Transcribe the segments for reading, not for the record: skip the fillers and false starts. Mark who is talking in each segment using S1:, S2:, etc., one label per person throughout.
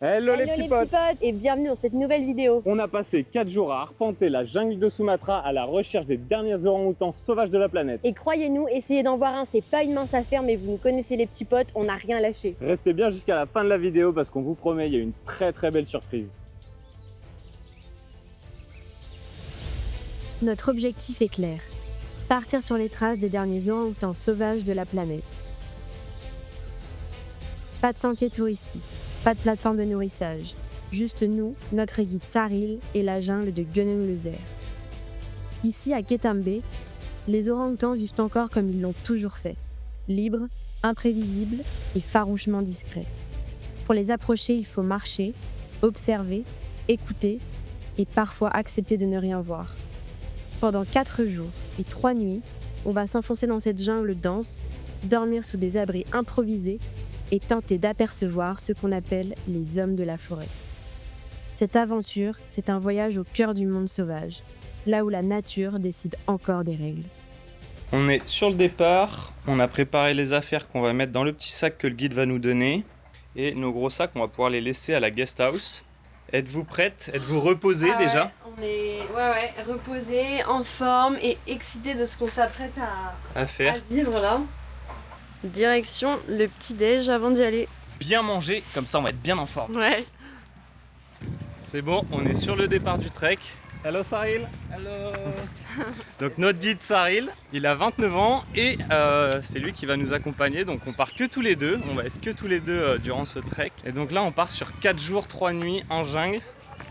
S1: Hello les petits potes.
S2: Et bienvenue dans cette nouvelle vidéo.
S1: On a passé 4 jours à arpenter la jungle de Sumatra à la recherche des derniers orang-outans sauvages de la planète.
S2: Et croyez-nous, essayer d'en voir un, c'est pas une mince affaire, mais vous nous connaissez les petits potes, on n'a rien lâché.
S1: Restez bien jusqu'à la fin de la vidéo parce qu'on vous promet, il y a une très belle surprise.
S3: Notre objectif est clair. Partir sur les traces des derniers orang-outans sauvages de la planète. Pas de sentier touristique, pas de plateforme de nourrissage. Juste nous, notre guide Saril et la jungle de Gunung Leuser. Ici, à Ketambe, les orang-outans vivent encore comme ils l'ont toujours fait. Libres, imprévisibles et farouchement discrets. Pour les approcher, il faut marcher, observer, écouter et parfois accepter de ne rien voir. Pendant 4 jours et 3 nuits, on va s'enfoncer dans cette jungle dense, dormir sous des abris improvisés et tenter d'apercevoir ce qu'on appelle les hommes de la forêt. Cette aventure, c'est un voyage au cœur du monde sauvage, là où la nature décide encore des règles.
S4: On est sur le départ, on a préparé les affaires qu'on va mettre dans le petit sac que le guide va nous donner. Et nos gros sacs, on va pouvoir les laisser à la guest house. Êtes-vous prête? Êtes-vous reposée déjà?
S2: On est reposés, en forme et excités de ce qu'on s'apprête
S4: À faire.
S2: vivre là. Direction le petit-déj avant d'y aller.
S4: Bien manger, comme ça on va être bien en forme.
S2: Ouais.
S4: C'est bon, on est sur le départ du trek.
S1: Hello Saril.
S4: Hello. Donc notre guide Saril, il a 29 ans et c'est lui qui va nous accompagner. Donc on part que tous les deux, on va être que tous les deux durant ce trek. Et donc là on part sur 4 jours, 3 nuits en jungle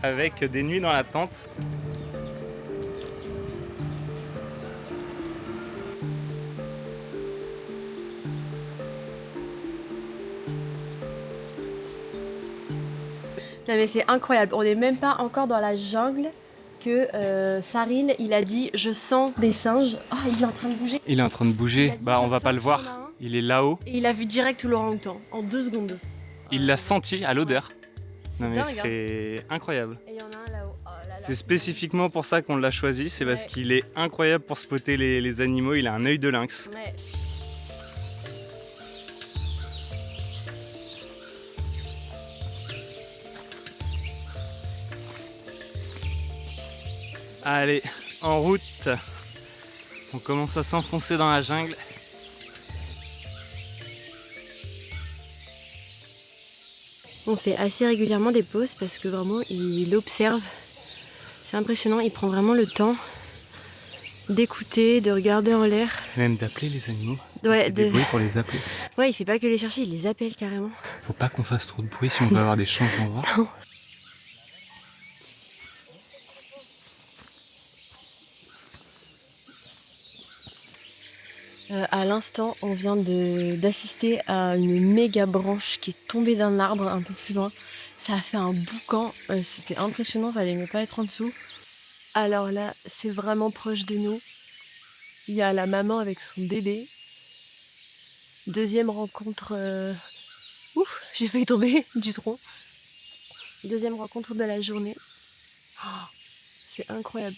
S4: avec des nuits dans la tente.
S2: Non mais c'est incroyable, on n'est même pas encore dans la jungle que Saril, il a dit je sens des singes. Oh, il est en train de bouger.
S4: Il est en train de bouger,
S2: Il a dit,
S4: on
S2: je
S4: va
S2: sens
S4: pas le
S2: qu'il y en a
S4: voir,
S2: un.
S4: il est là-haut.
S2: Et il a vu direct tout l'orang-outan en 2 secondes.
S4: Il l'a senti à l'odeur. Non mais
S2: dingue, hein.
S4: c'est incroyable.
S2: Et il y en a un là-haut. Oh là là.
S4: C'est spécifiquement pour ça qu'on l'a choisi, c'est parce qu'il est incroyable pour spotter les animaux, il a un œil de lynx.
S2: Ouais.
S4: Allez, en route. On commence à s'enfoncer dans la jungle.
S2: On fait assez régulièrement des pauses parce que vraiment il observe. C'est impressionnant, il prend vraiment le temps d'écouter, de regarder en l'air.
S4: Même d'appeler les animaux.
S2: Ouais,
S4: Des bruits pour les appeler.
S2: ouais, il fait pas que les chercher, il les appelle carrément.
S4: Faut pas qu'on fasse trop de bruit si on veut avoir des chances d'en voir.
S2: Non. À l'instant, on vient d'assister à une méga branche qui est tombée d'un arbre un peu plus loin. Ça a fait un boucan, c'était impressionnant, fallait ne pas être en dessous. Alors là, c'est vraiment proche de nous. Il y a la maman avec son bébé. Deuxième rencontre... Ouf, j'ai failli tomber du tronc. Deuxième rencontre de la journée. Oh, c'est incroyable.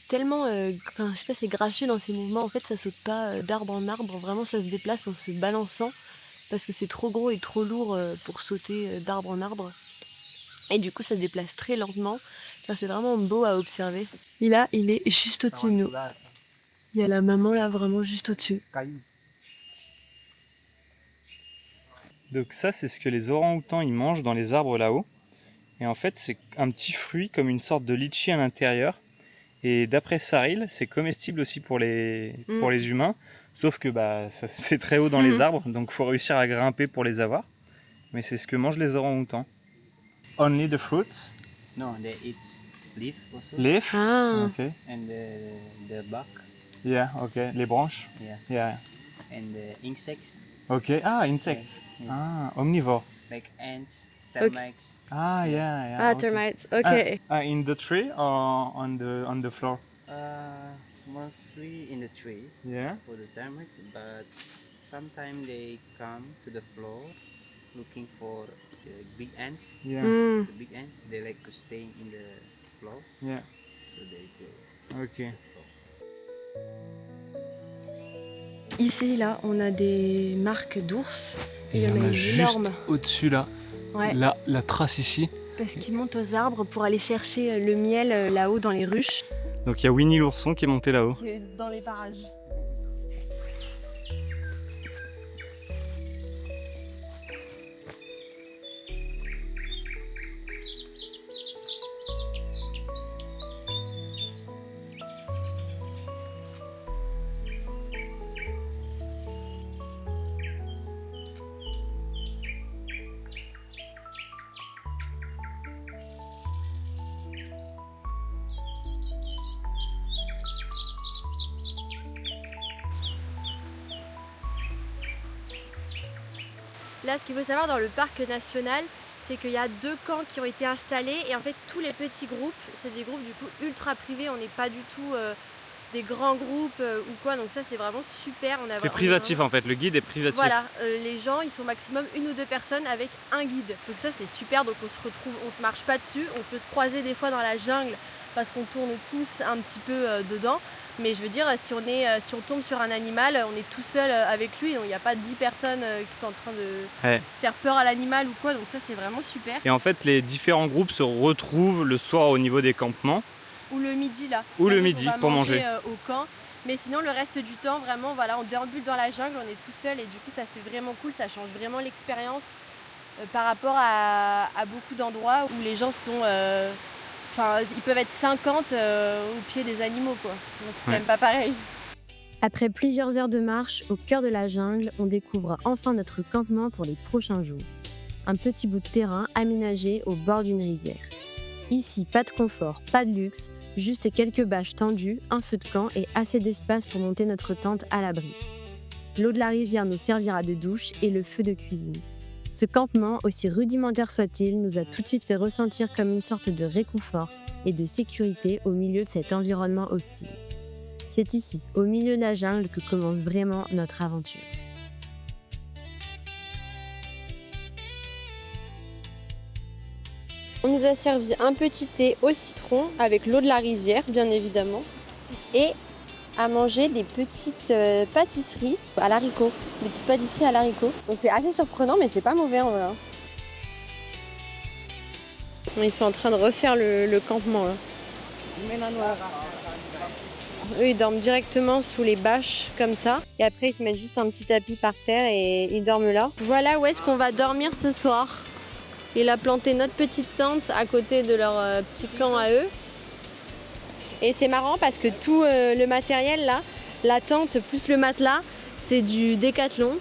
S2: Tellement, je sais pas, c'est gracieux dans ces mouvements. En fait, ça saute pas d'arbre en arbre. Vraiment, ça se déplace en se balançant parce que c'est trop gros et trop lourd pour sauter d'arbre en arbre. Et du coup, ça se déplace très lentement. Enfin, c'est vraiment beau à observer. Et là, il est juste au-dessus de nous. Il y a la maman là, vraiment juste au-dessus.
S4: Donc ça, c'est ce que les orang-outans ils mangent dans les arbres là-haut. Et en fait, c'est un petit fruit comme une sorte de litchi à l'intérieur. Et d'après Saril, c'est comestible aussi pour les humains. Sauf que c'est très haut dans les arbres, donc il faut réussir à grimper pour les avoir. Mais c'est ce que mangent les orang-outans. Only the fruits?
S5: No, they eat leaf also.
S4: Leaf?
S2: Ah.
S4: Okay.
S5: And the bark,
S4: Yeah, okay. Les branches?
S5: yeah.
S4: Yeah.
S5: And the insects,
S4: Okay. Ah, insects.
S5: yeah.
S4: Ah, omnivore.
S5: Like ants, termites.
S4: Ah, yeah.
S2: Ah,
S4: okay.
S2: termites, ok.
S4: In the tree or on the floor?
S5: Mostly in the tree
S4: Yeah.
S5: for the termites, but sometimes they come to the floor looking for the big ants.
S4: Yeah.
S2: Hmm.
S5: The big ants, they like to stay in the floor,
S4: Yeah.
S5: so they go.
S4: Ok.
S2: Ici, là, on a des marques d'ours. Il y en a une énorme.
S4: au-dessus là.
S2: Ouais.
S4: Là, la trace ici.
S2: Parce qu'ils montent aux arbres pour aller chercher le miel là-haut dans les ruches.
S4: Donc il y a Winnie l'ourson qui est monté là-haut.
S2: Dans les parages. Là, ce qu'il faut savoir dans le parc national, c'est qu'il y a 2 camps qui ont été installés et en fait tous les petits groupes, c'est des groupes du coup ultra privés, on n'est pas du tout des grands groupes ou quoi, donc ça c'est vraiment super.
S4: C'est privatif en fait, le guide est privatif.
S2: Voilà, les gens ils sont maximum 1 ou 2 personnes avec un guide, donc ça c'est super, donc on se retrouve, on se marche pas dessus, on peut se croiser des fois dans la jungle parce qu'on tourne tous un petit peu dedans. Mais je veux dire, si on tombe sur un animal, on est tout seul avec lui, donc il n'y a pas 10 personnes qui sont en train de faire peur à l'animal ou quoi, donc ça c'est vraiment super.
S4: Et en fait, les différents groupes se retrouvent le soir au niveau des campements.
S2: Ou le midi là.
S4: Ou
S2: là,
S4: le midi pour manger.
S2: Au camp. Mais sinon le reste du temps, vraiment, voilà, on déambule dans la jungle, on est tout seul et du coup ça c'est vraiment cool, ça change vraiment l'expérience par rapport à beaucoup d'endroits où les gens sont... Enfin, ils peuvent être 50 au pied des animaux, quoi. Donc c'est quand même pas pareil.
S3: Après plusieurs heures de marche au cœur de la jungle, on découvre enfin notre campement pour les prochains jours. Un petit bout de terrain aménagé au bord d'une rivière. Ici, pas de confort, pas de luxe, juste quelques bâches tendues, un feu de camp et assez d'espace pour monter notre tente à l'abri. L'eau de la rivière nous servira de douche et le feu de cuisine. Ce campement, aussi rudimentaire soit-il, nous a tout de suite fait ressentir comme une sorte de réconfort et de sécurité au milieu de cet environnement hostile. C'est ici, au milieu de la jungle, que commence vraiment notre aventure.
S2: On nous a servi un petit thé au citron avec l'eau de la rivière, bien évidemment, et à manger des petites pâtisseries à l'haricot, des petites pâtisseries à l'haricot. Donc c'est assez surprenant, mais c'est pas mauvais en vrai. Ils sont en train de refaire le campement là. Eux ils dorment directement sous les bâches comme ça, et après ils se mettent juste un petit tapis par terre et ils dorment là. Voilà où est-ce qu'on va dormir ce soir. Il a planté notre petite tente à côté de leur petit camp à eux. Et c'est marrant parce que tout le matériel là, la tente plus le matelas, c'est du Décathlon.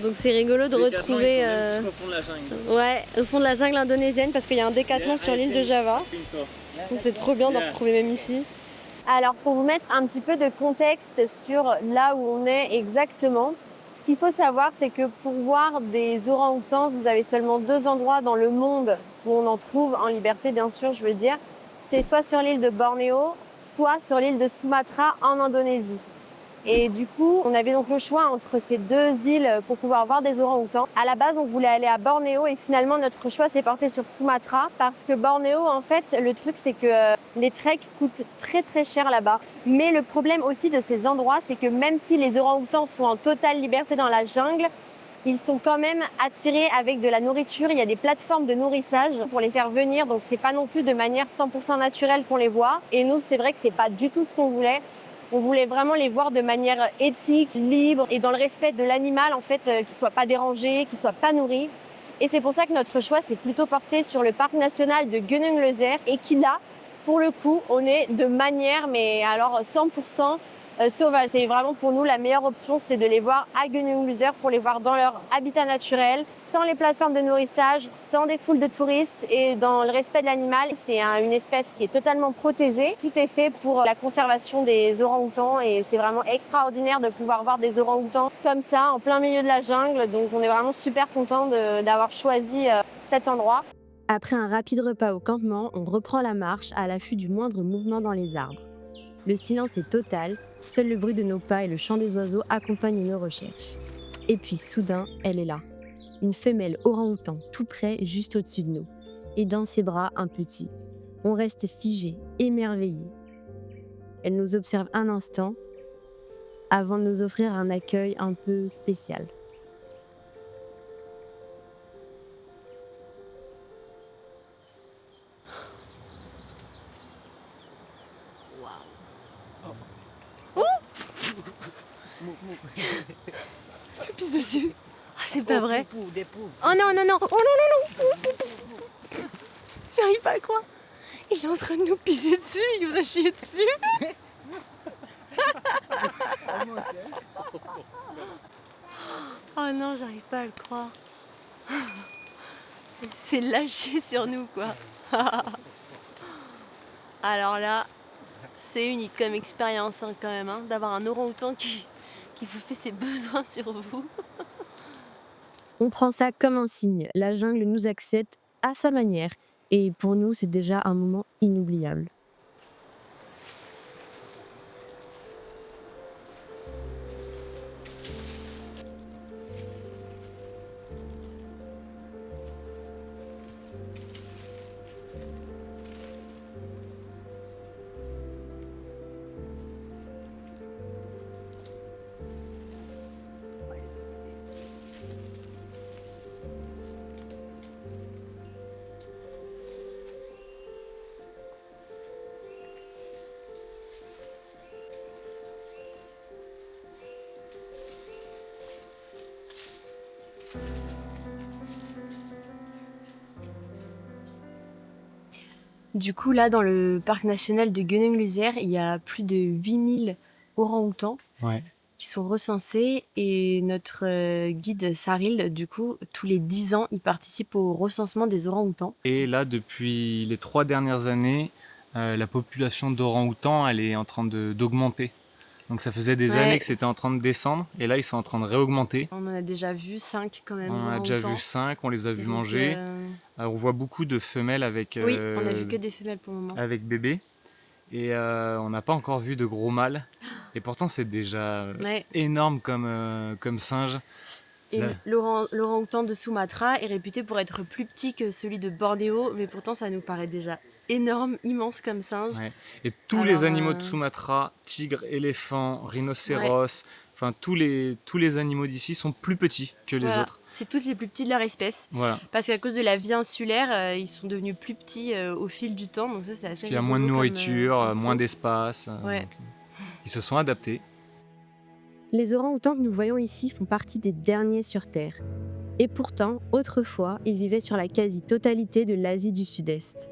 S2: Donc c'est rigolo de retrouver
S1: au fond de la jungle.
S2: ouais, au fond de la jungle indonésienne parce qu'il y a un Décathlon sur l'île de Java. Donc c'est trop bien d'en retrouver même ici. Alors pour vous mettre un petit peu de contexte sur là où on est exactement, ce qu'il faut savoir c'est que pour voir des orang-outans, vous avez seulement 2 endroits dans le monde où on en trouve en liberté bien sûr, je veux dire. C'est soit sur l'île de Bornéo, soit sur l'île de Sumatra en Indonésie. Et du coup, on avait donc le choix entre ces 2 îles pour pouvoir voir des orang-outans. À la base, on voulait aller à Bornéo et finalement, notre choix s'est porté sur Sumatra parce que Bornéo, en fait, le truc, c'est que les treks coûtent très très cher là-bas. Mais le problème aussi de ces endroits, c'est que même si les orang-outans sont en totale liberté dans la jungle, ils sont quand même attirés avec de la nourriture. Il y a des plateformes de nourrissage pour les faire venir. Donc, c'est pas non plus de manière 100% naturelle qu'on les voit. Et nous, c'est vrai que c'est pas du tout ce qu'on voulait. On voulait vraiment les voir de manière éthique, libre et dans le respect de l'animal, en fait, qu'ils soient pas dérangés, qu'ils soient pas nourris. Et c'est pour ça que notre choix s'est plutôt porté sur le parc national de Gunung Leuser et qui là, pour le coup, on est de manière, mais alors 100% sauvage. C'est vraiment pour nous la meilleure option, c'est de les voir à Gunung Leuser pour les voir dans leur habitat naturel, sans les plateformes de nourrissage, sans des foules de touristes et dans le respect de l'animal. C'est une espèce qui est totalement protégée. Tout est fait pour la conservation des orang-outans et c'est vraiment extraordinaire de pouvoir voir des orang-outans comme ça en plein milieu de la jungle. Donc on est vraiment super contents d'avoir choisi cet endroit.
S3: Après un rapide repas au campement, on reprend la marche à l'affût du moindre mouvement dans les arbres. Le silence est total, seul le bruit de nos pas et le chant des oiseaux accompagnent nos recherches. Et puis soudain, elle est là. Une femelle orang-outan tout près, juste au-dessus de nous. Et dans ses bras, un petit. On reste figé, émerveillé. Elle nous observe un instant, avant de nous offrir un accueil un peu spécial.
S2: Tu pisses dessus. Ah, c'est pas vrai.
S5: Des poux.
S2: Oh non, non, non. Oh non, non, non. J'arrive pas à croire. Il est en train de nous pisser dessus. Il nous a chié dessus. Oh non, j'arrive pas à le croire. Il s'est lâché sur nous, quoi. Alors là, c'est unique comme expérience hein, quand même, hein, d'avoir un orang-outan qui vous fait ses besoins sur vous.
S3: On prend ça comme un signe. La jungle nous accepte à sa manière. Et pour nous, c'est déjà un moment inoubliable.
S2: Du coup, là, dans le parc national de Gunung-Leuser, il y a plus de 8000 orang-outans
S4: Ouais.
S2: qui sont recensés. Et notre guide Saril, du coup, tous les 10 ans, il participe au recensement des orang-outans.
S4: Et là, depuis les 3 dernières années, la population d'orang-outans, elle est en train d'augmenter. Donc ça faisait des
S2: Ouais.
S4: années que c'était en train de descendre, et là ils sont en train de réaugmenter.
S2: On en a déjà vu 5 quand même.
S4: On en a déjà
S2: orang-outans.
S4: vu 5, on les a
S2: Et
S4: vus
S2: donc,
S4: manger. On voit beaucoup de femelles avec,
S2: Oui, on a vu que des femelles pour le moment.
S4: avec bébé. Et on n'a pas encore vu de gros mâles. Et pourtant c'est déjà
S2: Ouais.
S4: énorme comme singe.
S2: Et
S4: Là.
S2: l'orang-outan de Sumatra est réputé pour être plus petit que celui de Bornéo, mais pourtant ça nous paraît déjà énorme, immense comme singe.
S4: Ouais. Et tous
S2: Alors,
S4: les animaux de Sumatra, tigres, éléphants, rhinocéros, enfin tous les animaux d'ici sont plus petits que les
S2: Voilà.
S4: autres.
S2: C'est tous les plus petits de leur espèce.
S4: Voilà.
S2: Parce qu'à cause de la vie insulaire, ils sont devenus plus petits au fil du temps. Donc ça, c'est assez
S4: Puis il y a moins de
S2: rigolo comme,
S4: nourriture,
S2: info.
S4: moins d'espace.
S2: Ouais.
S4: Donc, ils se sont adaptés.
S3: Les orang-outans que nous voyons ici font partie des derniers sur Terre. Et pourtant, autrefois, ils vivaient sur la quasi-totalité de l'Asie du Sud-Est.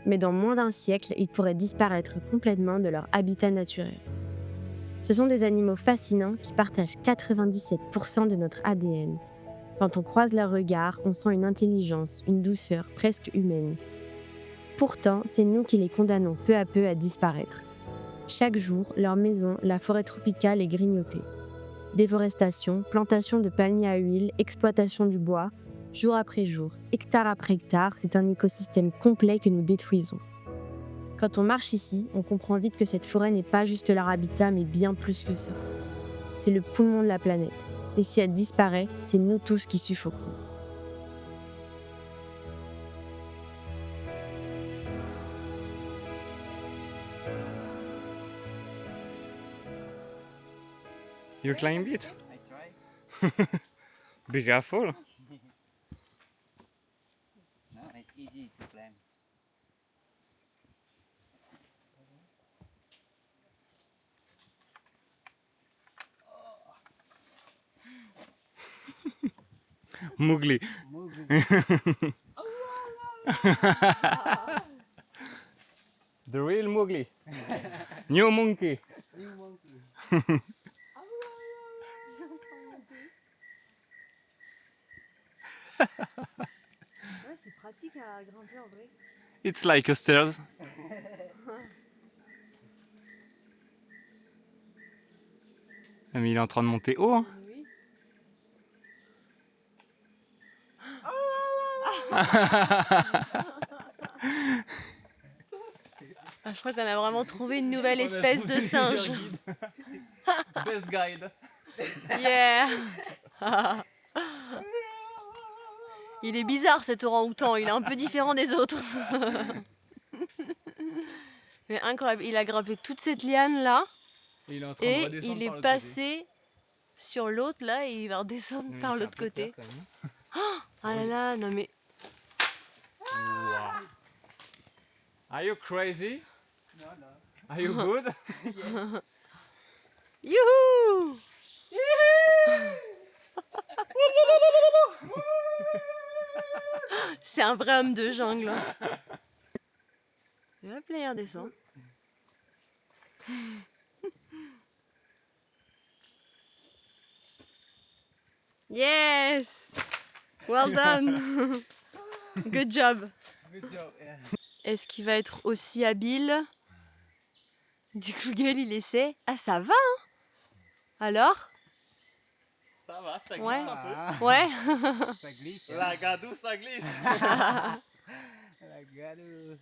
S3: Mais dans moins d'un siècle, ils pourraient disparaître complètement de leur habitat naturel. Ce sont des animaux fascinants qui partagent 97% de notre ADN. Quand on croise leur regard, on sent une intelligence, une douceur presque humaine. Pourtant, c'est nous qui les condamnons peu à peu à disparaître. Chaque jour, leur maison, la forêt tropicale, est grignotée. Déforestation, plantation de palmiers à huile, exploitation du bois, jour après jour, hectare après hectare, c'est un écosystème complet que nous détruisons. Quand on marche ici, on comprend vite que cette forêt n'est pas juste leur habitat, mais bien plus que ça. C'est le poumon de la planète. Et si elle disparaît, c'est nous tous qui suffoquons.
S4: You climb it?
S5: I try.
S4: Be careful.
S5: No, it's easy to climb.
S4: Mowgli. The real Mowgli. New monkey.
S2: Ouais, c'est pratique à grimper en vrai.
S4: It's like a stairs. Ah, mais il est en train de monter haut. Hein.
S2: Oui. Ah, je crois qu'on a vraiment trouvé une nouvelle espèce de singe.
S4: Best guide.
S2: Yeah. Il est bizarre cet orang-outan, il est un peu différent des autres. Mais incroyable, il a grimpé toute cette liane là
S4: Et il est en train de
S2: et
S4: redescendre
S2: il
S4: par
S2: est
S4: l'autre
S2: passé sur l'autre là et il va redescendre
S4: côté.
S2: par
S4: Il me fait
S2: l'autre
S4: un peu
S2: côté.
S4: peur, quand même.
S2: Ah là là, non mais
S4: Wow. Are you crazy?
S5: No, no.
S4: Are you good?
S2: youhou! C'est un vrai homme de jungle. Et hop là, il redescend. Yes! Well done! Good job! Est-ce qu'il va être aussi habile? Du coup, Gaël, il essaie. Ah, ça va, hein? Alors?
S1: Ça va, ça glisse
S2: Ouais.
S1: un peu.
S2: Ouais?
S5: Ça glisse.
S1: La gadou, ça glisse.
S5: La gadou.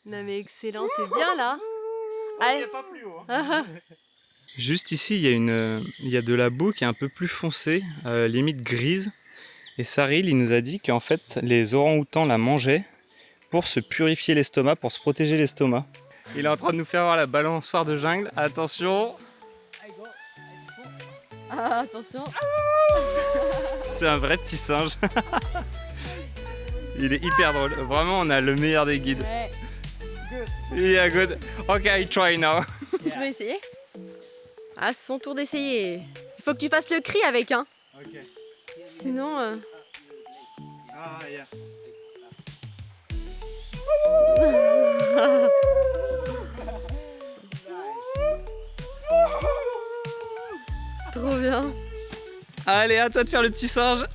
S2: Non mais excellent, t'es bien là? Allez.
S1: Pas plus haut. Hein.
S4: Juste ici, il y a de la boue qui est un peu plus foncée, limite grise. Et Saril, il nous a dit qu'en fait, les orang-outans la mangeaient pour se purifier l'estomac, pour se protéger l'estomac. Il est en train de nous faire voir la balançoire de jungle. Attention,
S2: Ah, attention.
S4: c'est un vrai petit singe. Il est hyper drôle. Vraiment, on a le meilleur des guides.
S2: Ouais.
S4: Yeah, good. Ok, I try now.
S2: Tu veux essayer? Ah, c'est son tour d'essayer. Il faut que tu fasses le cri avec, hein.
S4: Ok.
S2: Sinon...
S4: Ah, yeah.
S2: Trop bien.
S4: Allez, à toi de faire le petit singe.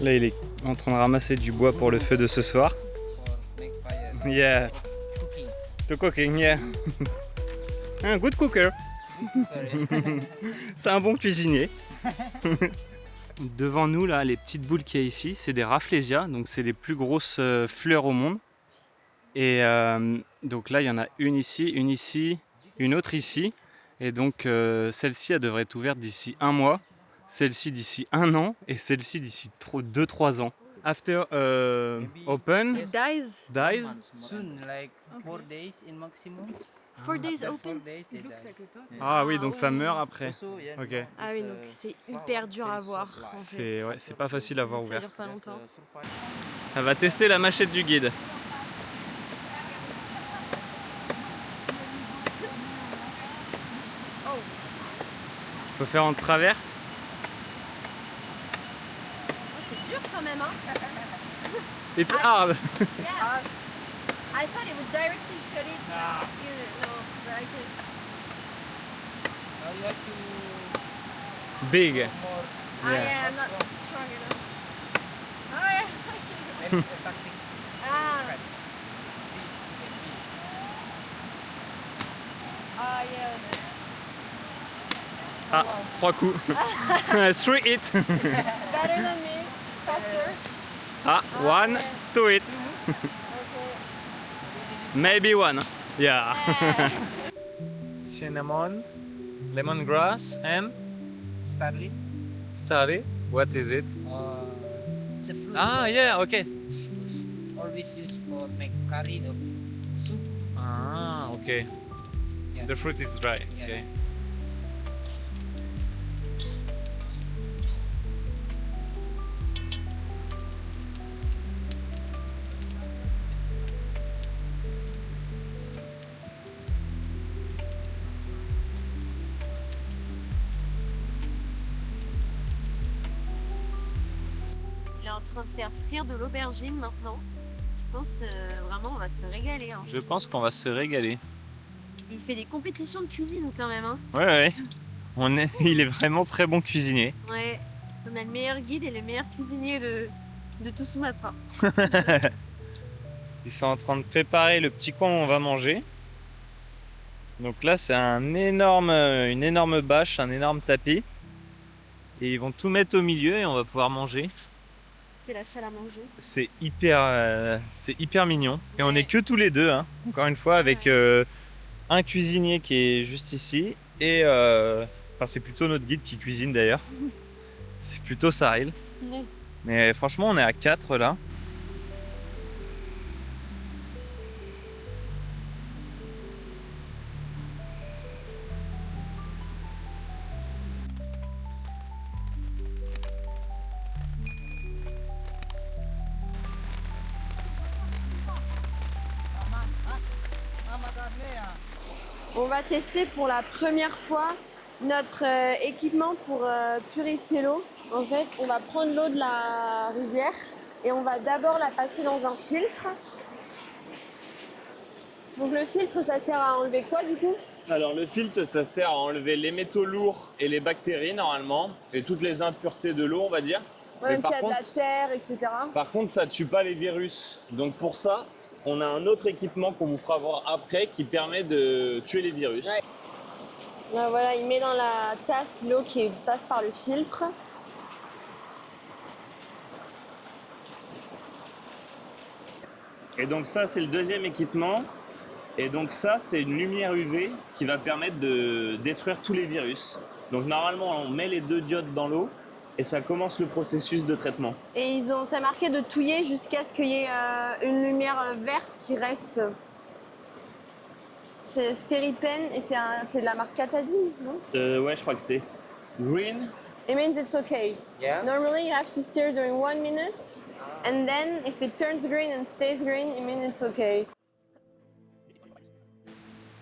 S4: Là, il est en train de ramasser du bois pour le feu de ce soir.
S5: For make fire.
S4: Yeah,
S5: Cooking.
S4: the cooking, yeah. Un good cooker. C'est un bon cuisinier. Devant nous, là, les petites boules qu'il y a ici, c'est des Rafflesia, donc c'est les plus grosses fleurs au monde. Et donc là, il y en a une ici, une autre ici. Et donc celle-ci, elle devrait être ouverte d'ici 1 mois, celle-ci d'ici 1 an et celle-ci d'ici 2-3 ans. After open,
S5: Yes.
S4: dies.
S5: Soon, like 4 days in maximum.
S2: 4 days
S5: After 4
S2: open.
S5: days, they die.
S4: Ah oui, donc ça meurt après.
S5: Also, yeah,
S4: Ok.
S2: Ah oui, donc c'est hyper dur à voir. En fait.
S4: C'est ouais, c'est pas facile à voir
S2: Ça
S4: ouvert.
S2: dure pas longtemps.
S4: Elle va tester la machette du guide. Faut faire en travers.
S2: C'est dur quand même, hein.
S4: It's hard.
S2: Yeah. I thought it would directly cut it. Here, no, but I could.
S5: Now you have to
S4: Big.
S5: more.
S2: Ah yeah, I'm not strong enough. Oh yeah.
S5: That's the tactic.
S2: Ah.
S5: See, you can see.
S2: Ah yeah.
S4: Ah, 3 coups. 3 hits.
S2: Better than me. Faster.
S4: Ah, 1, 2 hits.
S2: Okay.
S4: Maybe 1. Yeah.
S2: Yeah.
S4: Cinnamon, lemongrass and
S5: Starling.
S4: starry. What is it?
S5: It's a fruit.
S4: Ah, yeah, okay.
S5: Always used for make curry or soup.
S4: Ah, okay.
S5: Yeah.
S4: The fruit is dry.
S5: Yeah.
S4: Okay.
S2: Il est en train de faire frire de l'aubergine maintenant. Je pense vraiment on va se régaler. Hein.
S4: Je pense qu'on va se régaler.
S2: Il fait des compétitions de cuisine quand même. Hein.
S4: Ouais. Il est vraiment très bon cuisinier.
S2: Ouais. On a le meilleur guide et le meilleur cuisinier de tout Sumatra.
S4: Ils sont en train de préparer le petit coin où on va manger. Donc là, c'est une énorme bâche, un énorme tapis. Et ils vont tout mettre au milieu et on va pouvoir manger.
S2: C'est la salle à manger.
S4: C'est hyper mignon. Et on n'est que tous les deux, hein. Encore une fois, avec un cuisinier qui est juste ici. Et c'est plutôt notre guide qui cuisine d'ailleurs. C'est plutôt Saril.
S2: Ouais.
S4: Mais franchement, on est à 4 là.
S2: va tester pour la première fois notre équipement pour purifier l'eau. En fait, on va prendre l'eau de la rivière et on va d'abord la passer dans un filtre. Donc le filtre, ça sert à enlever quoi du coup?
S1: Alors le filtre, ça sert à enlever les métaux lourds et les bactéries normalement, et toutes les impuretés de l'eau, on va dire.
S2: Ouais, même
S1: Mais
S2: s'il y a de la terre, etc.
S1: par contre, ça tue pas les virus. Donc pour ça, on a un autre équipement qu'on vous fera voir après qui permet de tuer les virus.
S2: Ouais. Là, voilà, il met dans la tasse l'eau qui passe par le filtre.
S1: Et donc ça, c'est le deuxième équipement. Et donc ça, c'est une lumière UV qui va permettre de détruire tous les virus. Donc normalement, on met les 2 diodes dans l'eau et ça commence le processus de traitement.
S2: Et c'est marqué de touiller jusqu'à ce qu'il y ait une lumière verte qui reste. C'est Steri-Pen et c'est de la marque Katadyn, non?
S1: Ouais, je crois que c'est green.
S2: It means it's okay.
S5: Yeah.
S2: Normally you have to stir during 1 minute and then if it turns green and stays green, it means it's okay.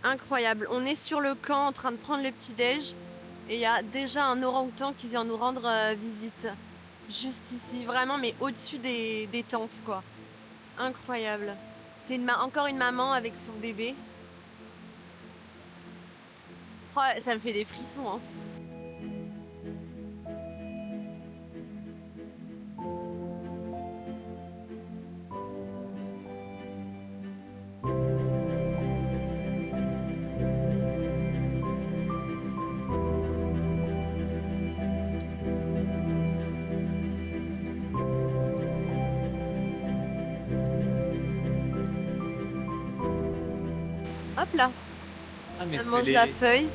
S2: Incroyable, on est sur le camp en train de prendre le petit-déj et il y a déjà un orang-outan qui vient nous rendre visite. Juste ici, vraiment, mais au-dessus des tentes, quoi. Incroyable. C'est encore une maman avec son bébé. Oh, ça me fait des frissons, hein. Hop là,
S4: Ah, mais
S2: elle
S4: c'est
S2: mange
S4: les-
S2: la feuille.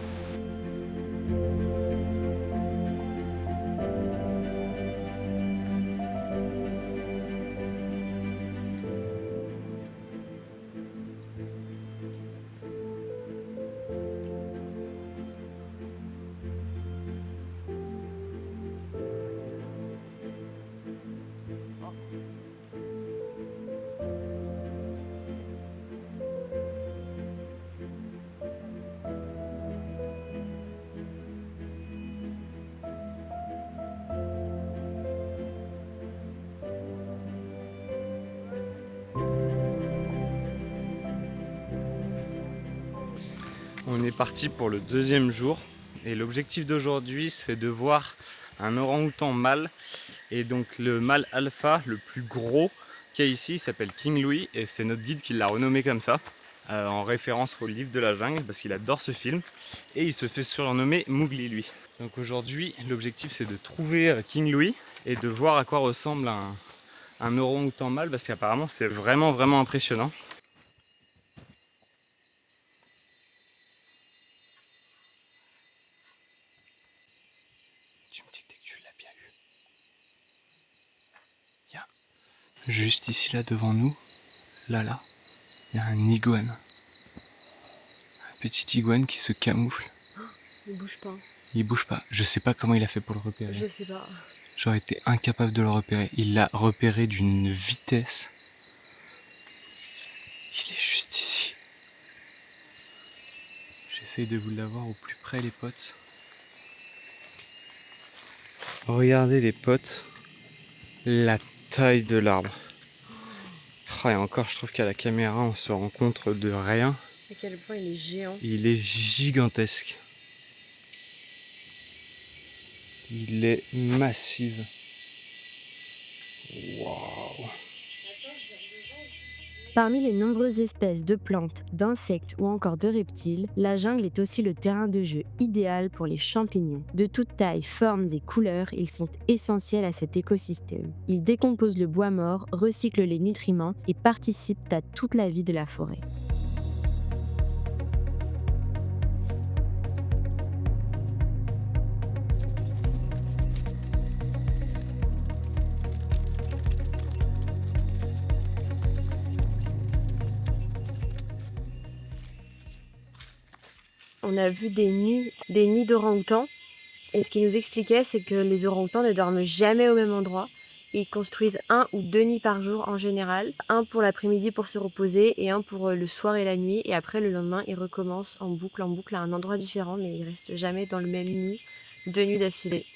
S4: On est parti pour le 2e jour et l'objectif d'aujourd'hui c'est de voir un orang-outan mâle, et donc le mâle alpha le plus gros qu'il y a ici, il s'appelle King Louis et c'est notre guide qui l'a renommé comme ça en référence au livre de la jungle parce qu'il adore ce film et il se fait surnommer Mowgli lui. Donc aujourd'hui l'objectif c'est de trouver King Louis et de voir à quoi ressemble un orang-outan mâle parce qu'apparemment c'est vraiment impressionnant. Tu me dis dès que tu l'as bien eu. Il y a juste ici là devant nous, là, il y a un iguane. Un petit iguane qui se camoufle.
S2: Il bouge pas.
S4: Il bouge pas. Je sais pas comment il a fait pour le repérer.
S2: Je sais pas.
S4: J'aurais été incapable de le repérer. Il l'a repéré d'une vitesse. Il est juste ici. J'essaye de vous l'avoir au plus près les potes. Regardez les potes, la taille de l'arbre. Oh, et encore, je trouve qu'à la caméra, on se rend compte de rien.
S2: À quel point il est géant.
S4: Il est gigantesque. Il est massif. Waouh!
S3: Parmi les nombreuses espèces de plantes, d'insectes ou encore de reptiles, la jungle est aussi le terrain de jeu idéal pour les champignons. De toutes tailles, formes et couleurs, ils sont essentiels à cet écosystème. Ils décomposent le bois mort, recyclent les nutriments et participent à toute la vie de la forêt.
S2: On a vu des nids d'orang-outans. Et ce qu'il nous expliquait, c'est que les orang-outans ne dorment jamais au même endroit. Ils construisent 1 ou 2 nids par jour en général. Un pour l'après-midi pour se reposer et un pour le soir et la nuit. Et après, le lendemain, ils recommencent en boucle à un endroit différent, mais ils restent jamais dans le même nid 2 nuits d'affilée.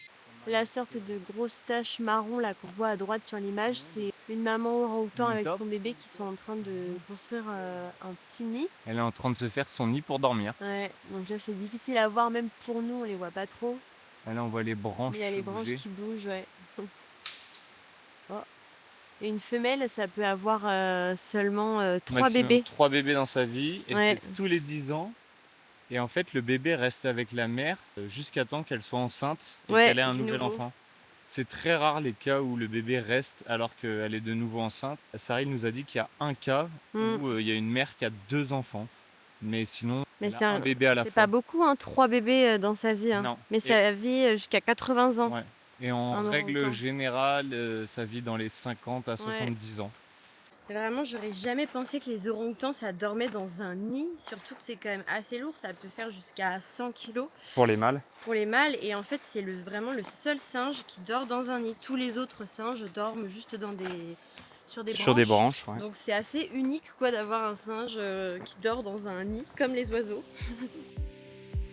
S2: La sorte de grosse tache marron là qu'on voit à droite sur l'image, c'est une maman orang-outan avec son bébé qui sont en train de construire un petit nid.
S4: Elle est en train de se faire son nid pour dormir.
S2: Ouais, donc là c'est difficile à voir, même pour nous, on les voit pas trop.
S4: Et là, on voit les branches.
S2: Il y a les branches
S4: bouger.
S2: qui bougent, ouais. Oh. Et une femelle, ça peut avoir seulement 3
S4: Maximum
S2: bébés.
S4: 3 bébés dans sa vie, et
S2: Ouais.
S4: c'est tous les 10 ans. Et en fait, le bébé reste avec la mère jusqu'à temps qu'elle soit enceinte et
S2: Ouais,
S4: qu'elle ait un
S2: du
S4: nouvel
S2: nouveau.
S4: enfant. C'est très rare les cas où le bébé reste alors qu'elle est de nouveau enceinte. Saril nous a dit qu'il y a un cas où il y a une mère qui a 2 enfants. Mais sinon,
S2: Mais
S4: elle
S2: c'est
S4: a un bébé à la
S2: c'est
S4: fois.
S2: pas beaucoup, 3 bébés dans sa vie.
S4: Non.
S2: Mais ça vit jusqu'à 80 ans.
S4: Ouais. Et en
S2: Un
S4: règle
S2: orang-outan.
S4: générale, ça vit dans les 50 à 70 ans.
S2: Vraiment, j'aurais jamais pensé que les orang-outans ça dormait dans un nid, surtout que c'est quand même assez lourd, ça peut faire jusqu'à 100 kilos
S4: Pour les mâles.
S2: pour les mâles. Et en fait, c'est vraiment le seul singe qui dort dans un nid. Tous les autres singes dorment juste sur des branches.
S4: Sur des branches, ouais.
S2: Donc c'est assez unique quoi d'avoir un singe qui dort dans un nid, comme les oiseaux.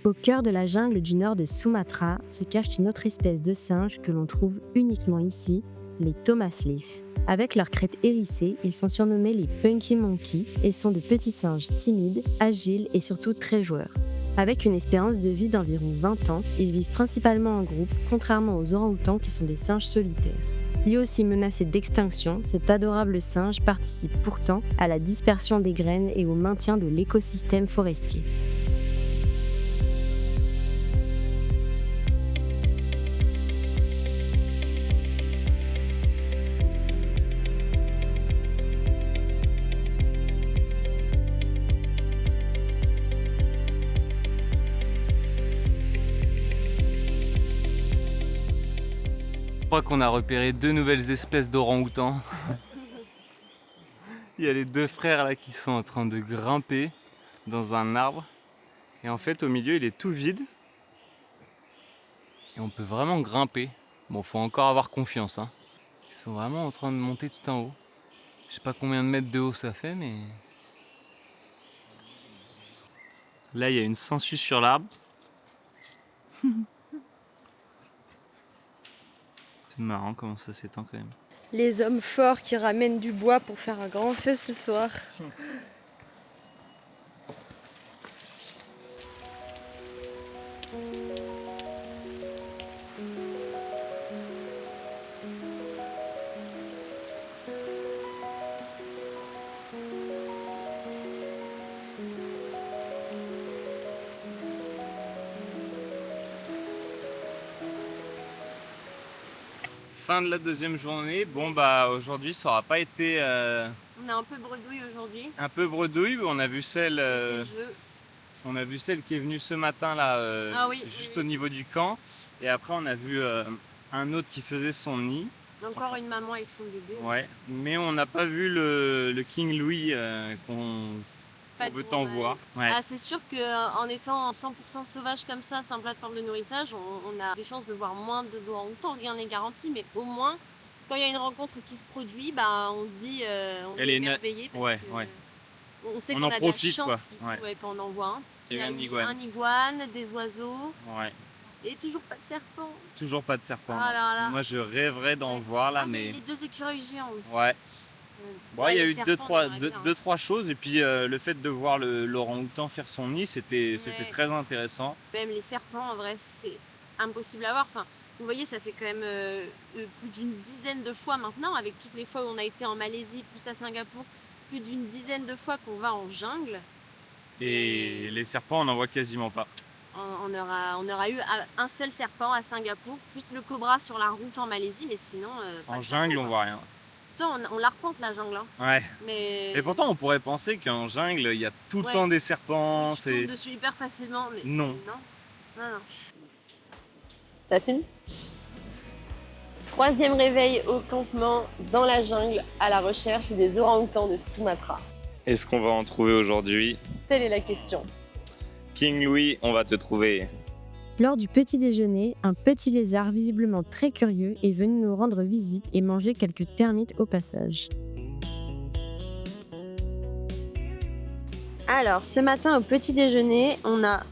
S3: Au cœur de la jungle du nord de Sumatra se cache une autre espèce de singe que l'on trouve uniquement ici, les Thomas Leaf. Avec leur crête hérissée, ils sont surnommés les Punky Monkey et sont de petits singes timides, agiles et surtout très joueurs. Avec une espérance de vie d'environ 20 ans, ils vivent principalement en groupe, contrairement aux orang-outans qui sont des singes solitaires. Lui aussi menacé d'extinction, cet adorable singe participe pourtant à la dispersion des graines et au maintien de l'écosystème forestier.
S4: Je crois qu'on a repéré 2 nouvelles espèces d'orang-outans. Il y a les 2 frères là qui sont en train de grimper dans un arbre. Et en fait au milieu il est tout vide. Et on peut vraiment grimper. Bon, faut encore avoir confiance, hein. Ils sont vraiment en train de monter tout en haut. Je sais pas combien de mètres de haut ça fait, mais... Là il y a une sangsue sur l'arbre. C'est marrant comment ça s'étend quand même.
S2: Les hommes forts qui ramènent du bois pour faire un grand feu ce soir.
S4: Fin de la deuxième journée. Bon bah aujourd'hui ça aura pas été
S2: On a un peu bredouille aujourd'hui.
S4: un peu bredouille. On a vu celle,
S2: C'est le jeu.
S4: on a vu celle qui est venue ce matin là,
S2: Ah oui,
S4: juste
S2: oui.
S4: au niveau du camp. Et après on a vu un autre qui faisait son nid.
S2: Encore une maman avec son bébé.
S4: Ouais. Mais on n'a pas vu le King Louis qu'on
S2: Pas
S4: veut
S2: de
S4: t'en
S2: bon, ouais.
S4: voir. Ouais.
S2: Ah, c'est sûr qu'en étant 100% sauvage comme ça, sans plateforme de nourrissage, on a des chances de voir moins de orang-outans, rien n'est garanti, mais au moins, quand il y a une rencontre qui se produit, bah, on se dit, on
S4: Elle
S2: est
S4: est
S2: émerveillé. Parce
S4: ouais,
S2: que,
S4: ouais.
S2: On sait
S4: On
S2: qu'on
S4: en
S2: a
S4: profite,
S2: de la chance
S4: quoi.
S2: qu'il
S4: Ouais.
S2: quand on en voit un.
S4: Il y a
S2: Il
S4: un
S2: y
S4: iguane.
S2: un iguane, des oiseaux,
S4: Ouais.
S2: et toujours pas de serpent.
S4: Toujours pas de serpent.
S2: Ah là là.
S4: Moi je rêverais d'en voir là,
S2: Ah,
S4: mais...
S2: les 2 écureuils géants aussi.
S4: Ouais. Bon,
S2: Ouais,
S4: il y a
S2: les
S4: eu
S2: serpents, j'aimerais bien, hein.
S4: deux, trois choses, et puis le fait de voir l'orang-outan faire son nid, c'était
S2: Ouais.
S4: très intéressant.
S2: Même les serpents, en vrai, c'est impossible à voir. Enfin, vous voyez, ça fait quand même plus d'une dizaine de fois maintenant, avec toutes les fois où on a été en Malaisie, plus à Singapour, plus d'une dizaine de fois qu'on va en jungle.
S4: Et les serpents, on n'en voit quasiment pas.
S2: On aura eu un seul serpent à Singapour, plus le cobra sur la route en Malaisie, mais sinon... pas
S4: En
S2: de
S4: jungle,
S2: serpent,
S4: on
S2: quoi.
S4: voit rien.
S2: Pourtant, on la repente la jungle, hein.
S4: Ouais.
S2: Mais...
S4: Et pourtant, on pourrait penser qu'en jungle, il y a tout le
S2: Ouais.
S4: temps des serpents.
S2: tu tombes dessus hyper facilement, mais...
S4: Non.
S2: Non. T'as fini 3e réveil au campement dans la jungle à la recherche des orang-outans de Sumatra.
S1: Est-ce qu'on va en trouver aujourd'hui?
S2: Telle est la question.
S1: King Louis, on va te trouver
S3: Lors du petit déjeuner, un petit lézard visiblement très curieux est venu nous rendre visite et manger quelques termites au passage.
S2: Alors, ce matin au petit déjeuner, on a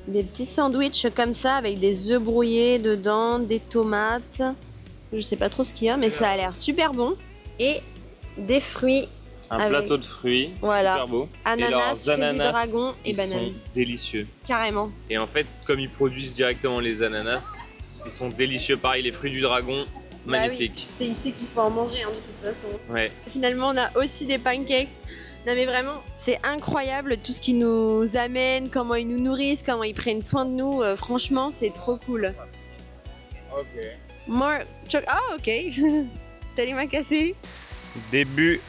S2: des petits sandwichs comme ça avec des œufs brouillés dedans, des tomates. Je sais pas trop ce qu'il y a, mais ça a l'air super bon. Et des fruits.
S1: Un
S2: Avec-
S1: plateau de fruits,
S2: Voilà.
S1: super beau.
S2: Ananas,
S1: et leurs
S2: fruits du
S1: ananas,
S2: dragon et
S1: ils
S2: bananes.
S1: sont délicieux.
S2: Carrément.
S1: Et en fait, comme ils produisent directement les ananas, ils sont délicieux. Pareil, les fruits du dragon, magnifiques.
S2: Bah oui, c'est ici qu'il faut en manger de toute façon.
S1: Ouais.
S2: Finalement, on a aussi des pancakes. Non mais vraiment, c'est incroyable tout ce qu'ils nous amènent, comment ils nous nourrissent, comment ils prennent soin de nous. Franchement, c'est trop cool.
S1: Ok.
S2: Ah ok. T'allais m'a cassé.
S4: Début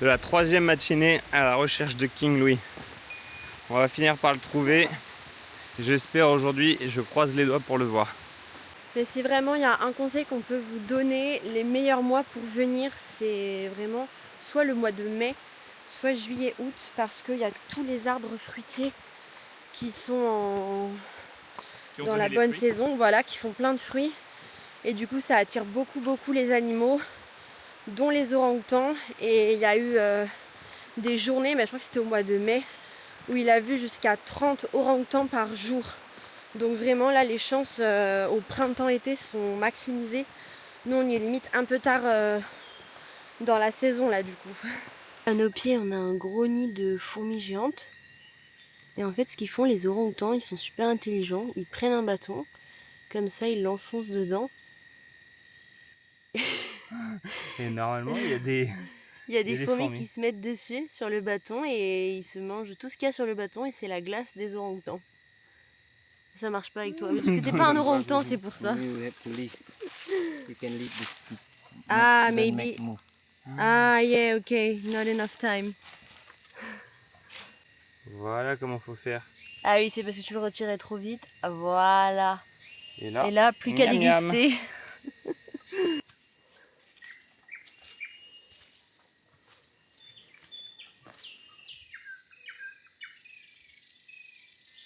S4: de la 3e matinée à la recherche de King Louis. On va finir par le trouver. J'espère aujourd'hui et je croise les doigts pour le voir.
S2: Mais si vraiment il y a un conseil qu'on peut vous donner, les meilleurs mois pour venir, c'est vraiment soit le mois de mai, soit juillet, août, parce qu'il y a tous les arbres fruitiers qui sont dans la bonne saison, voilà, qui font plein de fruits. Et du coup, ça attire beaucoup les animaux, dont les orang-outans. Et il y a eu des journées, mais je crois que c'était au mois de mai, où il a vu jusqu'à 30 orang-outans par jour. Donc vraiment là les chances au printemps-été sont maximisées. Nous on y est limite un peu tard dans la saison là du coup. À nos pieds on a un gros nid de fourmis géantes. Et en fait ce qu'ils font les orang-outans, ils sont super intelligents. Ils prennent un bâton, comme ça ils l'enfoncent dedans.
S4: Et normalement, il y a des...
S2: Il y a des
S4: Et les
S2: fourmis
S4: fourmis.
S2: qui se mettent dessus sur le bâton et ils se mangent tout ce qu'il y a sur le bâton et c'est la glace des orang-outans. Ça marche pas avec toi, parce que t'es pas un orang-outan, c'est pour ça.
S5: You have to leave. You can leave this.
S2: Ah,
S5: Don't
S2: maybe.
S5: make move.
S2: Ah, yeah, okay, not enough time.
S4: Voilà comment faut faire.
S2: Ah oui, c'est parce que tu le retirais trop vite. Voilà.
S4: Et là,
S2: Et là, plus qu'à
S4: miam, miam.
S2: déguster.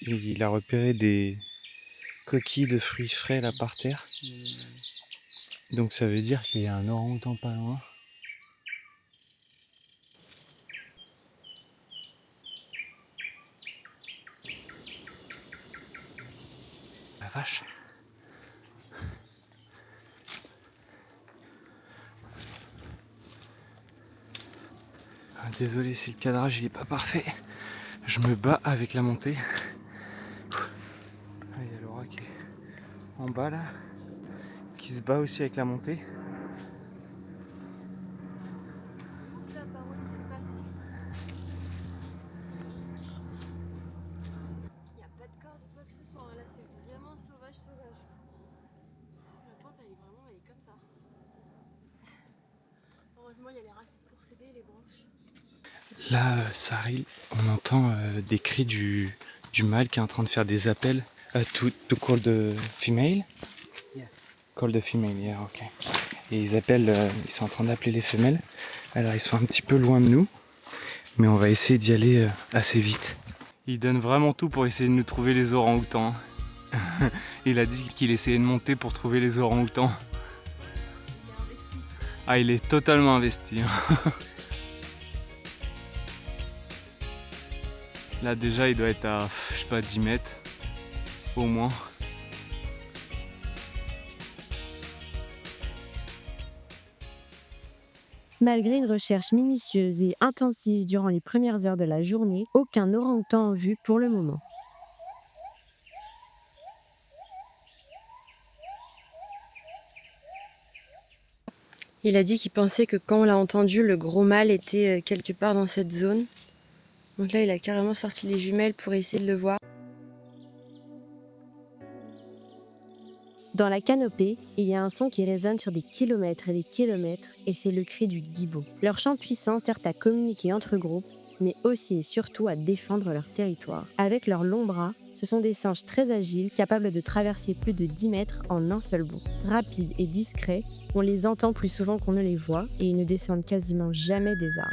S4: Il a repéré des coquilles de fruits frais là par terre. Donc ça veut dire qu'il y a un orang-outan pas loin. La vache. Ah, désolé si le cadrage il est pas parfait. Je me bats avec la montée. Ah, il y a Laura qui est en bas là, qui se bat aussi avec la montée.
S2: Il n'y a pas de corde ou quoi que ce soit, là c'est vraiment sauvage. La pente elle est comme ça. Heureusement il y a les racines pour s'aider, les branches.
S4: Là, Saril, on entend des cris du mâle qui est en train de faire des appels. To call the female?
S5: Yeah.
S4: Call the female, yeah, ok. Et ils appellent, ils sont en train d'appeler les femelles. Alors ils sont un petit peu loin de nous, mais on va essayer d'y aller assez vite. Il donne vraiment tout pour essayer de nous trouver les orang-outans. Il a dit qu'il essayait de monter pour trouver les orang-outans. Ah, il est totalement investi. Là déjà il doit être à, je sais pas, 10 mètres au moins.
S3: Malgré une recherche minutieuse et intensive durant les premières heures de la journée, aucun orang-outan en vue pour le moment.
S2: Il a dit qu'il pensait que quand on l'a entendu, le gros mâle était quelque part dans cette zone. Donc là, il a carrément sorti les jumelles pour essayer de le voir.
S3: Dans la canopée, il y a un son qui résonne sur des kilomètres et des kilomètres, et c'est le cri du guibo. Leur chant puissant sert à communiquer entre groupes, mais aussi et surtout à défendre leur territoire. Avec leurs longs bras, ce sont des singes très agiles, capables de traverser plus de 10 mètres en un seul bond. Rapides et discrets, on les entend plus souvent qu'on ne les voit, et ils ne descendent quasiment jamais des arbres.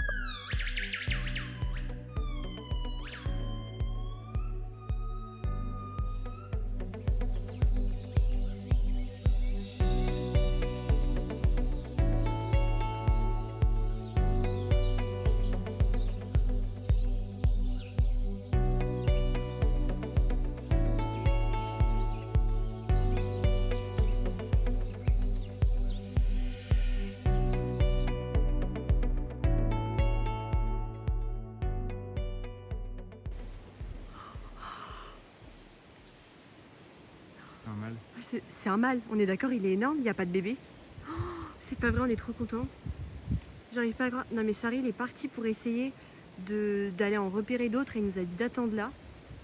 S4: un mâle.
S2: C'est un mâle, on est d'accord, il est énorme, il n'y a pas de bébé. Oh, c'est pas vrai, on est trop contents. J'arrive pas à croire. Non mais Saril est parti pour essayer d'aller en repérer d'autres et il nous a dit d'attendre là.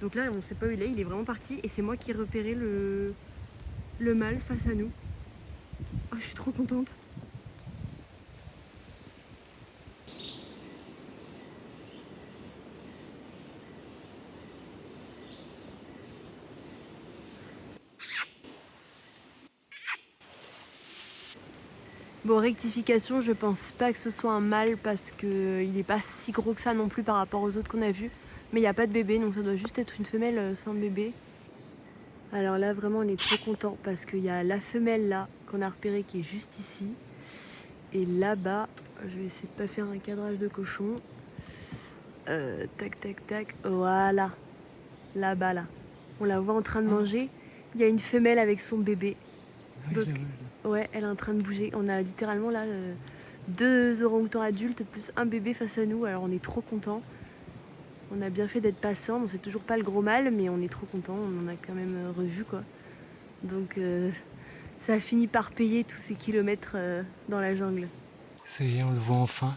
S2: Donc là on sait pas où il est vraiment parti et c'est moi qui ai repéré le mâle face à nous. Oh, je suis trop contente. Bon, rectification, je pense pas que ce soit un mâle parce qu'il n'est pas si gros que ça non plus par rapport aux autres qu'on a vus. Mais il n'y a pas de bébé, donc ça doit juste être une femelle sans bébé. Alors là, vraiment, on est trop content parce qu'il y a la femelle là qu'on a repérée qui est juste ici. Et là-bas, je vais essayer de pas faire un cadrage de cochon. Tac, tac, tac. Voilà. Là-bas, là. On la voit en train de manger. Il y a une femelle avec son bébé. Donc, ouais, elle est en train de bouger. On a littéralement là 2 orang-outans adultes plus un bébé face à nous. Alors on est trop contents. On a bien fait d'être patient. Bon, c'est toujours pas le gros mâle, mais on est trop contents. On en a quand même revu quoi. Donc ça a fini par payer tous ces kilomètres dans la jungle.
S4: Ça y est, on le voit enfin.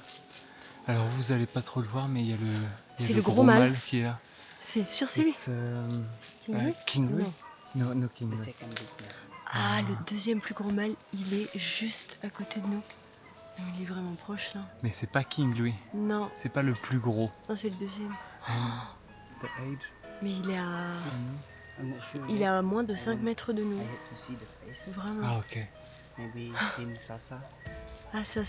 S4: Alors vous allez pas trop le voir, mais il y a
S2: le gros mâle
S4: qui est là.
S2: C'est sûr, c'est lui.
S4: King Louis.
S2: Non.
S4: No, King
S5: The
S4: Louis.
S5: second big male.
S2: Ah, le deuxième plus gros mâle, il est juste à côté de nous. Il est vraiment proche là.
S4: Mais c'est pas King Louis.
S2: Non,
S4: C'est pas le plus gros.
S2: non c'est le deuxième.
S5: The age?
S2: Mais il est
S5: I'm not sure.
S2: il est à moins de 5 mètres de nous.
S5: I had to see the face.
S2: Vraiment.
S4: Ah ok.
S5: Maybe him Sasa.
S2: Ah ça.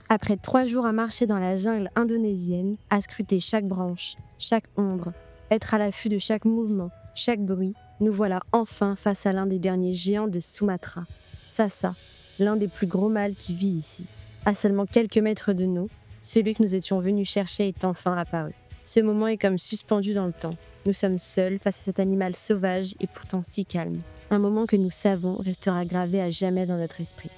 S3: Après 3 jours à marcher dans la jungle indonésienne, à scruter chaque branche, chaque ombre, être à l'affût de chaque mouvement, chaque bruit, nous voilà enfin face à l'un des derniers géants de Sumatra, Sasa, l'un des plus gros mâles qui vit ici. À seulement quelques mètres de nous, celui que nous étions venus chercher est enfin apparu. Ce moment est comme suspendu dans le temps. Nous sommes seuls face à cet animal sauvage et pourtant si calme. Un moment que nous savons restera gravé à jamais dans notre esprit.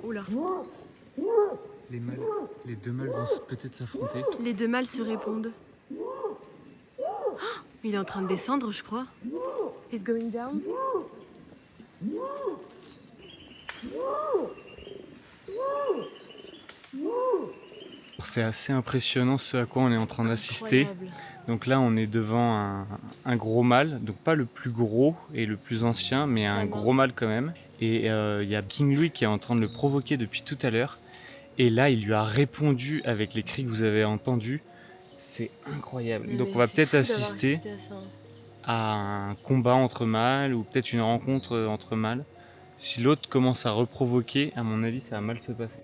S2: Oula.
S4: Les deux mâles vont peut-être s'affronter.
S2: Les deux mâles se répondent. Oh, il est en train de descendre, je crois. He's going down.
S4: C'est assez impressionnant ce à quoi on est en train d'assister.
S2: Incroyable.
S4: Donc là on est devant un gros mâle, donc pas le plus gros et le plus ancien, mais un gros mâle quand même. Et il y a King Louis qui est en train de le provoquer depuis tout à l'heure. Et là il lui a répondu avec les cris que vous avez entendus. C'est incroyable.
S2: Mais
S4: Donc on va
S2: c'est
S4: peut-être
S2: fou d'avoir
S4: assister
S2: assisté à ça.
S4: à un combat entre mâles ou peut-être une rencontre entre mâles. Si l'autre commence à reprovoquer, à mon avis ça va mal se passer.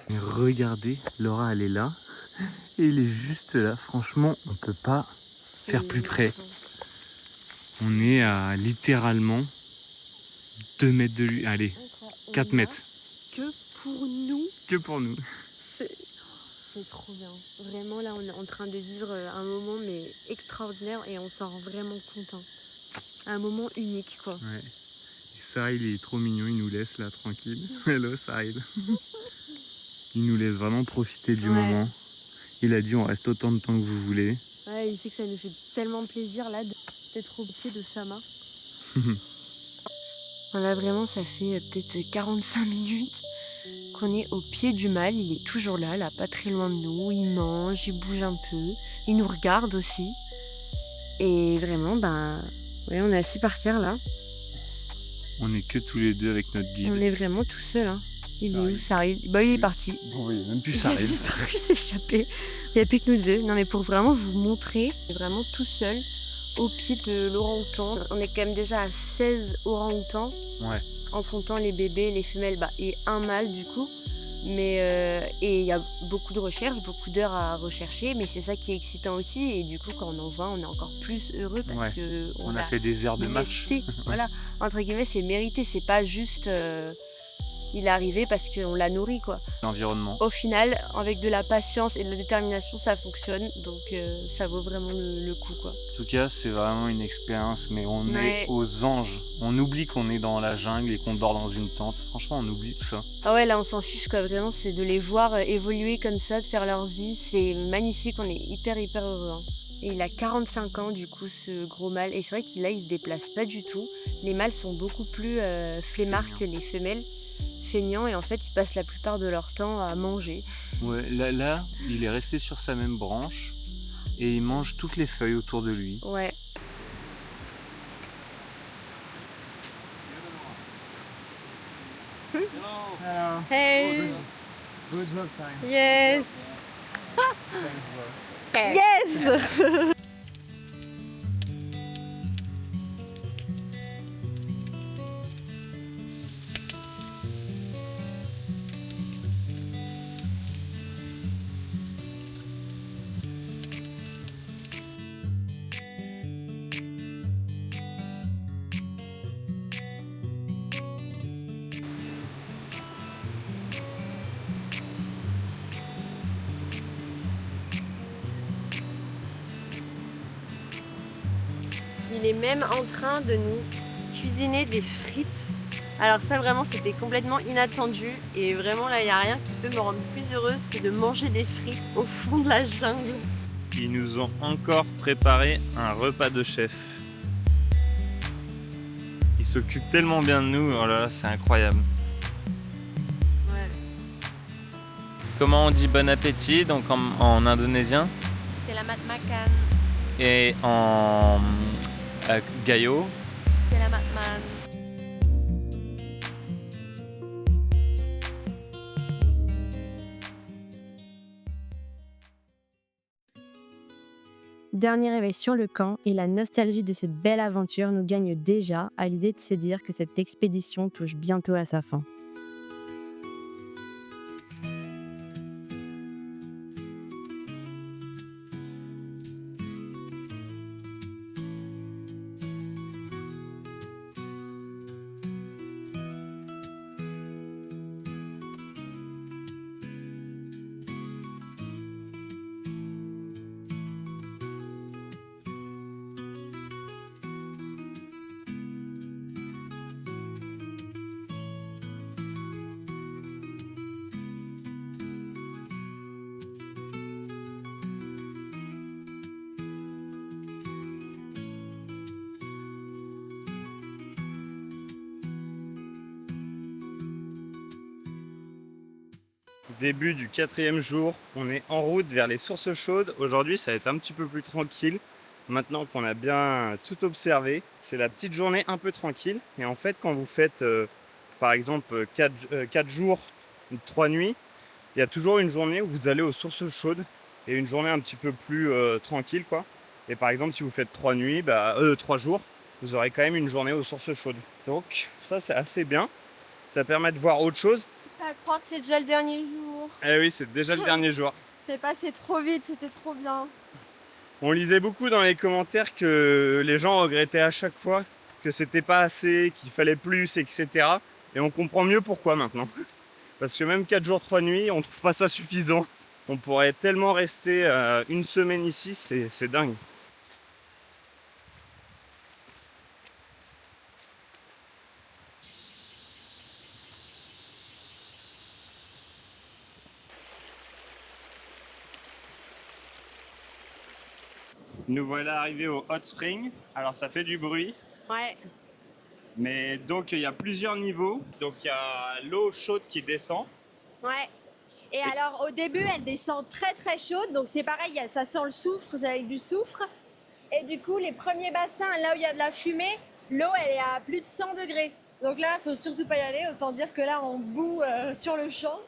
S4: Mais regardez, Laura elle est là et il est juste là. Franchement, on peut pas faire plus près. On est à littéralement 2 mètres de lui. Allez, 4 mètres.
S2: Que pour nous,
S4: Que pour nous.
S2: c'est trop bien. Vraiment, là, on est en train de vivre un moment mais extraordinaire et on s'en rend vraiment content. Un moment unique, quoi.
S4: Ouais. Et Saril, il est trop mignon, il nous laisse là tranquille. Hello Saril. Il nous laisse vraiment profiter du
S2: Ouais.
S4: moment. Il a dit on reste autant de temps que vous voulez.
S2: Ouais, il sait que ça nous fait tellement plaisir, là, d'être au pied de Sama. Là, vraiment, ça fait peut-être 45 minutes qu'on est au pied du mâle. Il est toujours là, pas très loin de nous. Il mange, il bouge un peu. Il nous regarde aussi. Et vraiment, ouais, on est assis par terre, là.
S4: On est que tous les deux avec notre guide.
S2: On est vraiment tout seul. Hein. Il est où, Saril? Il est parti.
S4: Bon, oui, même plus
S2: Il a
S4: Saril.
S2: disparu, il s'est échappé. Il n'y a plus que nous deux. Non, mais pour vraiment vous montrer, on est vraiment tout seul au pied de l'orang-outan. On est quand même déjà à 16 orang-outans.
S4: Ouais.
S2: En comptant les bébés, les femelles et un mâle du coup. Mais et il y a beaucoup de recherches, beaucoup d'heures à rechercher, mais c'est ça qui est excitant aussi. Et du coup, quand on en voit, on est encore plus heureux parce que
S4: on a fait des heures de match.
S2: Voilà, entre guillemets, c'est mérité. C'est pas juste il est arrivé parce qu'on l'a nourri quoi.
S4: L'environnement.
S2: Au final, avec de la patience et de la détermination, ça fonctionne. Donc ça vaut vraiment le coup quoi.
S4: En tout cas, c'est vraiment une expérience, mais on est aux anges. On oublie qu'on est dans la jungle et qu'on dort dans une tente. Franchement, on oublie tout ça.
S2: Ah ouais, là on s'en fiche quoi, vraiment, c'est de les voir évoluer comme ça, de faire leur vie, c'est magnifique, on est hyper heureux. Hein. Et il a 45 ans du coup ce gros mâle, et c'est vrai qu'il là il se déplace pas du tout. Les mâles sont beaucoup plus flemmards que les femelles, feignants, et en fait ils passent la plupart de leur temps à manger.
S4: Ouais, là, il est resté sur sa même branche et il mange toutes les feuilles autour de lui.
S2: Ouais.
S6: Hello.
S2: Hey.
S6: Good work time.
S2: Yes. Yes. Il est même en train de nous cuisiner des frites. Alors ça vraiment c'était complètement inattendu et vraiment là il n'y a rien qui peut me rendre plus heureuse que de manger des frites au fond de la jungle.
S1: Ils nous ont encore préparé un repas de chef. Ils s'occupent tellement bien de nous, oh là là, c'est incroyable.
S2: Ouais.
S1: Comment on dit bon appétit donc en indonésien?
S2: C'est la mat makan,
S1: Et en gayo?
S2: c'est la matman.
S3: Dernier réveil sur le camp et la nostalgie de cette belle aventure nous gagne déjà à l'idée de se dire que cette expédition touche bientôt à sa fin.
S1: Début du 4e jour, on est en route vers les sources chaudes. Aujourd'hui, ça va être un petit peu plus tranquille. Maintenant qu'on a bien tout observé, c'est la petite journée un peu tranquille. Et en fait, quand vous faites par exemple 4 jours, 3 nuits, il y a toujours une journée où vous allez aux sources chaudes et une journée un petit peu plus tranquille quoi. Et par exemple, si vous faites 3 nuits, 3 jours, vous aurez quand même une journée aux sources chaudes. Donc ça, c'est assez bien. Ça permet de voir autre chose.
S2: À croire que c'est déjà le dernier jour.
S1: Eh oui, c'est déjà le dernier jour.
S2: C'est passé trop vite, c'était trop bien.
S1: On lisait beaucoup dans les commentaires que les gens regrettaient à chaque fois que c'était pas assez, qu'il fallait plus, etc. Et on comprend mieux pourquoi maintenant. Parce que même 4 jours, 3 nuits, on trouve pas ça suffisant. On pourrait tellement rester une semaine ici, c'est dingue. Nous voilà arrivés au hot spring. Alors ça fait du bruit,
S2: Ouais.
S1: mais donc il y a plusieurs niveaux. Donc il y a l'eau chaude qui descend.
S7: Ouais. Et alors au début elle descend très très chaude, donc c'est pareil, ça sent le soufre, c'est avec du soufre. Et du coup les premiers bassins, là où il y a de la fumée, l'eau elle est à plus de 100 degrés. Donc là il faut surtout pas y aller, autant dire que là on bout sur le champ.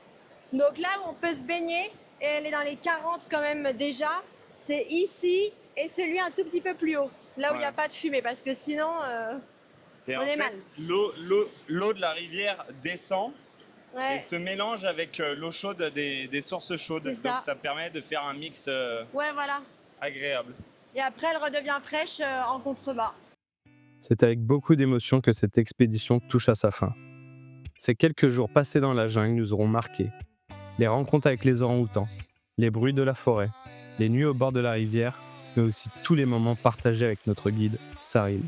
S7: Donc là où on peut se baigner, et elle est dans les 40 quand même déjà, c'est ici et celui un tout petit peu plus haut. là où il n'y a
S1: Ouais.
S7: pas de fumée, parce que sinon,
S1: Et
S7: On
S1: en
S7: est
S1: fait,
S7: mal.
S1: l'eau de la rivière descend
S7: ouais,
S1: et se mélange avec l'eau chaude des sources chaudes.
S7: C'est ça.
S1: Donc ça permet de faire un mix
S7: ouais, voilà.
S1: agréable.
S7: Et après, elle redevient fraîche en contrebas.
S8: C'est avec beaucoup d'émotion que cette expédition touche à sa fin. Ces quelques jours passés dans la jungle nous auront marqués. Les rencontres avec les orang-outans, les bruits de la forêt, les nuits au bord de la rivière, mais aussi tous les moments partagés avec notre guide, Saril.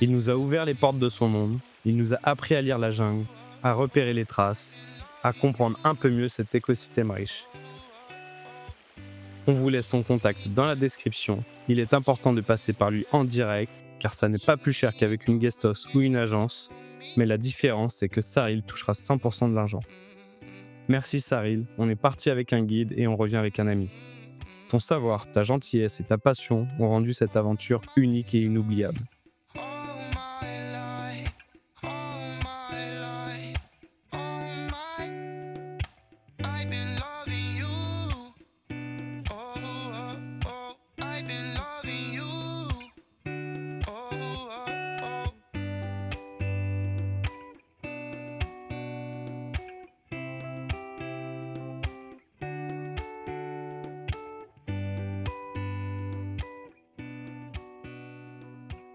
S8: Il nous a ouvert les portes de son monde, il nous a appris à lire la jungle, à repérer les traces, à comprendre un peu mieux cet écosystème riche. On vous laisse son contact dans la description. Il est important de passer par lui en direct, car ça n'est pas plus cher qu'avec une guest house ou une agence, mais la différence c'est que Saril touchera 100% de l'argent. Merci Saril, on est parti avec un guide et on revient avec un ami. Ton savoir, ta gentillesse et ta passion ont rendu cette aventure unique et inoubliable.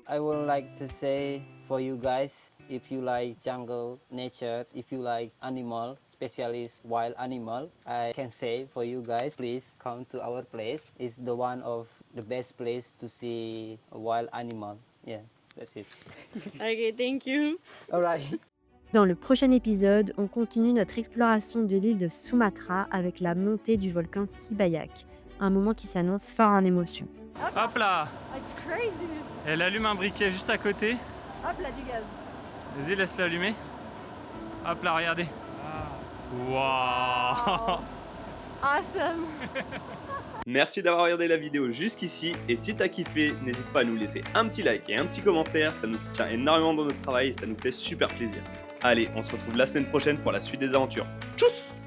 S5: I would like to say for you guys, if you like jungle nature, if you like animal, especially wild animal, I can say for you guys, please come to our place. It's the one of the best place to see a wild animal. Yeah, that's it.
S7: Ok, thank you.
S5: All right.
S3: Dans le prochain épisode, on continue notre exploration de l'île de Sumatra avec la montée du volcan Sibayak, un moment qui s'annonce fort en émotion.
S4: Hop là,
S7: It's crazy.
S4: elle allume un briquet juste à côté.
S7: Hop là, du gaz.
S4: Vas-y, laisse-le allumer. Hop là, regardez. Waouh.
S7: Awesome.
S9: Merci d'avoir regardé la vidéo jusqu'ici et si t'as kiffé, n'hésite pas à nous laisser un petit like et un petit commentaire, ça nous soutient énormément dans notre travail et ça nous fait super plaisir. Allez, on se retrouve la semaine prochaine pour la suite des aventures. Tchuss!